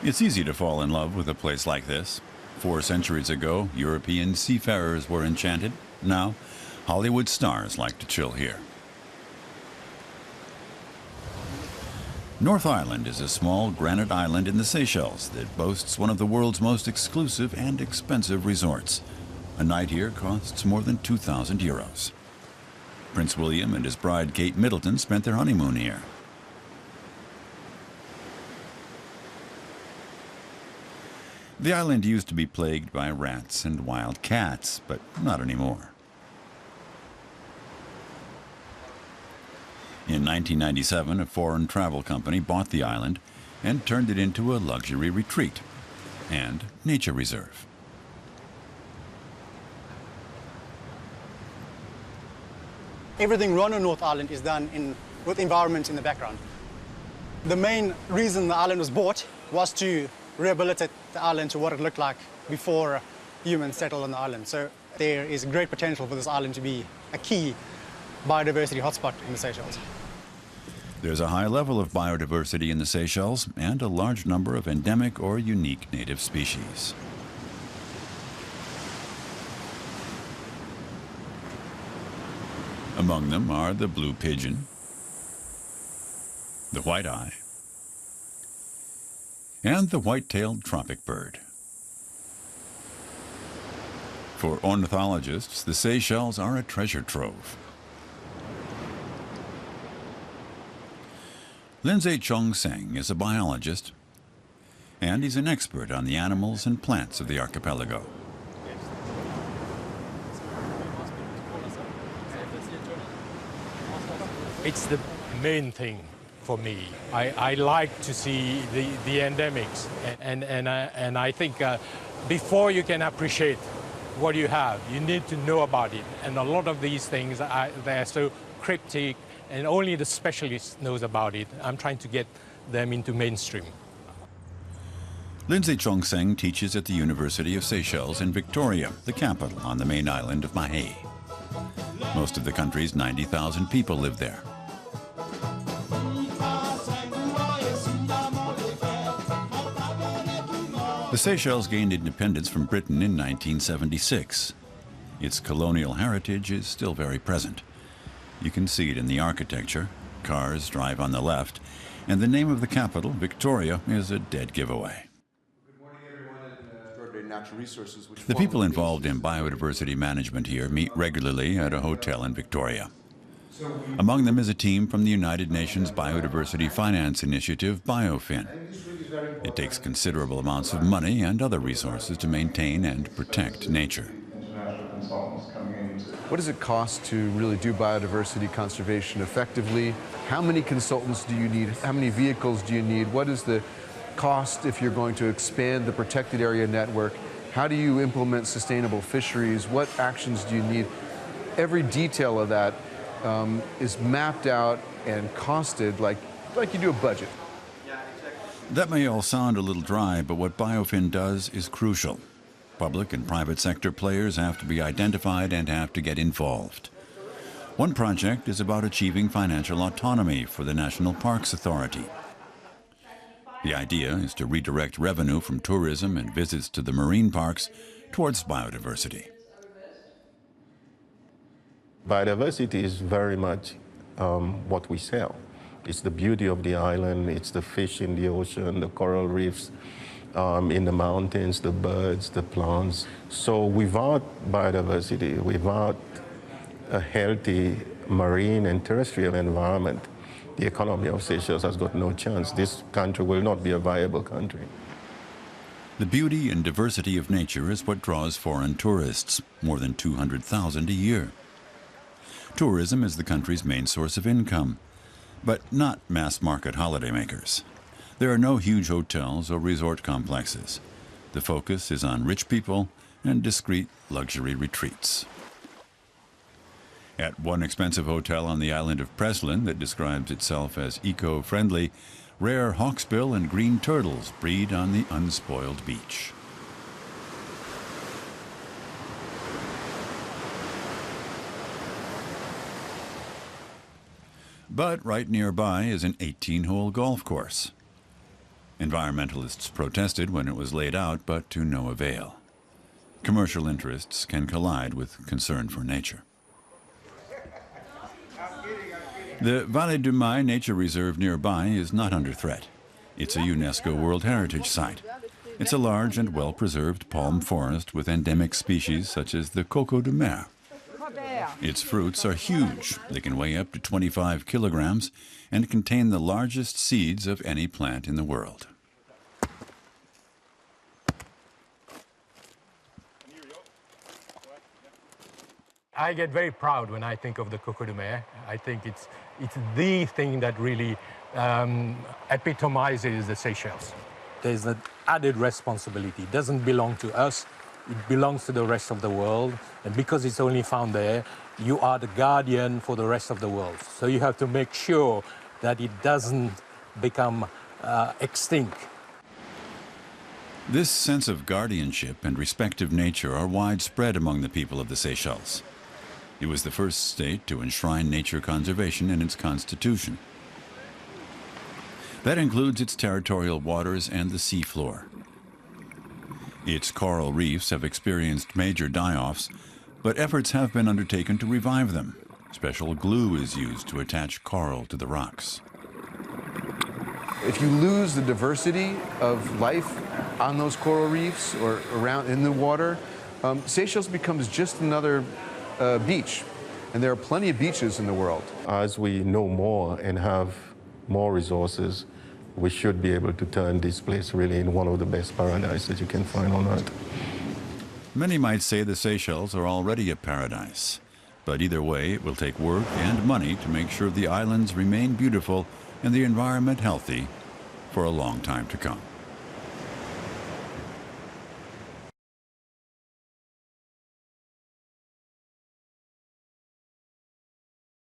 It's easy to fall in love with a place like this. 4 centuries ago, European seafarers were enchanted. Now, Hollywood stars like to chill here. North Island is a small granite island in the Seychelles that boasts one of the world's most exclusive and expensive resorts. A night here costs more than 2,000 euros. Prince William and his bride Kate Middleton spent their honeymoon here. The island used to be plagued by rats and wild cats, but not anymore. In 1997, a foreign travel company bought the island and turned it into a luxury retreat and nature reserve. Everything run on North Island is done with environment in the background. The main reason the island was bought was to rehabilitate the island to what it looked like before humans settled on the island. So there is great potential for this island to be a key biodiversity hotspot in the Seychelles. There's a high level of biodiversity in the Seychelles and a large number of endemic or unique native species. Among them are the blue pigeon, the white-eye, and the white-tailed tropic bird. For ornithologists, the Seychelles are a treasure trove. Lindsay Chong-Seng is a biologist, and he's an expert on the animals and plants of the archipelago. It's the main thing for me. I like to see the endemics, and I think before you can appreciate what you have, you need to know about it. And a lot of these things, they're so cryptic, and only the specialist knows about it. I'm trying to get them into mainstream. Lindsay Chong-Seng teaches at the University of Seychelles in Victoria, the capital on the main island of Mahé. Most of the country's 90,000 people live there. The Seychelles gained independence from Britain in 1976. Its colonial heritage is still very present. You can see it in the architecture. Cars drive on the left, and the name of the capital, Victoria, is a dead giveaway. The people involved in biodiversity management here meet regularly at a hotel in Victoria. Among them is a team from the United Nations Biodiversity Finance Initiative, BIOFIN. It takes considerable amounts of money and other resources to maintain and protect nature. What does it cost to really do biodiversity conservation effectively? How many consultants do you need? How many vehicles do you need? What is the cost if you're going to expand the protected area network? How do you implement sustainable fisheries? What actions do you need? Every detail of that is mapped out and costed like you do a budget. That may all sound a little dry, but what BIOFIN does is crucial. Public and private sector players have to be identified and have to get involved. One project is about achieving financial autonomy for the National Parks Authority. The idea is to redirect revenue from tourism and visits to the marine parks towards biodiversity. Biodiversity is very much what we sell. It's the beauty of the island, it's the fish in the ocean, the coral reefs, in the mountains, the birds, the plants. So without biodiversity, without a healthy marine and terrestrial environment, the economy of Seychelles has got no chance. This country will not be a viable country. The beauty and diversity of nature is what draws foreign tourists, more than 200,000 a year. Tourism is the country's main source of income, but not mass-market holidaymakers. There are no huge hotels or resort complexes. The focus is on rich people and discreet luxury retreats. At one expensive hotel on the island of Preslin that describes itself as eco-friendly, rare hawksbill and green turtles breed on the unspoiled beach. But right nearby is an 18-hole golf course. Environmentalists protested when it was laid out, but to no avail. Commercial interests can collide with concern for nature. The Vallée du Mai Nature Reserve nearby is not under threat. It's a UNESCO World Heritage Site. It's a large and well-preserved palm forest with endemic species such as the Coco-de-Mer. Its fruits are huge. They can weigh up to 25 kilograms and contain the largest seeds of any plant in the world. I get very proud when I think of the Coco-de-Mer. I think it's the thing that really epitomizes the Seychelles. There's an added responsibility. It doesn't belong to us. It belongs to the rest of the world. And because it's only found there, you are the guardian for the rest of the world. So you have to make sure that it doesn't become extinct. This sense of guardianship and respect of nature are widespread among the people of the Seychelles. It was the first state to enshrine nature conservation in its constitution. That includes its territorial waters and the seafloor. Its coral reefs have experienced major die-offs, but efforts have been undertaken to revive them. Special glue is used to attach coral to the rocks. If you lose the diversity of life on those coral reefs or around in the water, Seychelles becomes just another beach. And there are plenty of beaches in the world. As we know more and have more resources, we should be able to turn this place really in one of the best paradises that you can find on Earth. Many might say the Seychelles are already a paradise. But either way, it will take work and money to make sure the islands remain beautiful and the environment healthy for a long time to come.